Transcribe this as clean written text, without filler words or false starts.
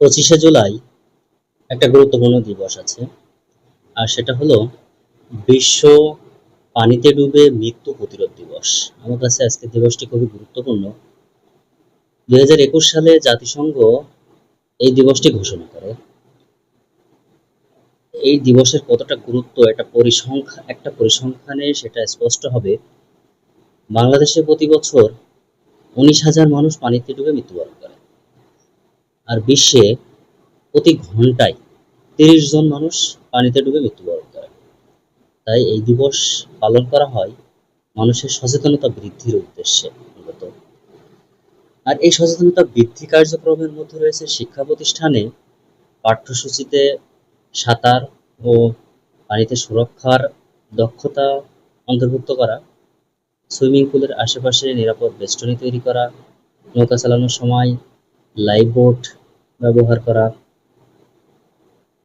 25শে জুলাই একটা গুরুত্বপূর্ণ দিবস আছে, আর সেটা হলো বিশ্ব পানিতে ডুবে মৃত্যু প্রতিরোধ দিবস। আমার কাছে আজকে দিবসটি খুবই গুরুত্বপূর্ণ। 2021 সালে জাতিসংঘ এই দিবসটি ঘোষণা করে। এই দিবসের কতটা গুরুত্ব একটা পরিসংখ্যানে সেটা স্পষ্ট হবে। বাংলাদেশে প্রতি বছর 19,000 মানুষ পানিতে ডুবে মৃত্যুবরণ করে, আর বিশ্বে প্রতি ঘন্টায় 30 জন মানুষ পানিতে ডুবে মৃত্যুবরণ করে। তাই এই দিবস পালন করা হয় মানুষের সচেতনতা বৃদ্ধির উদ্দেশ্যে মূলত। আর এই সচেতনতা বৃদ্ধি কার্যক্রমের মধ্যে রয়েছে শিক্ষা প্রতিষ্ঠানে পাঠ্যসূচিতে সাঁতার ও পানিতে সুরক্ষার দক্ষতা অন্তর্ভুক্ত করা, সুইমিং পুলের আশেপাশে নিরাপদ বেষ্টনী তৈরি করা, নৌকা চালানোর সময় লাইফ বোট ব্যবহার করা,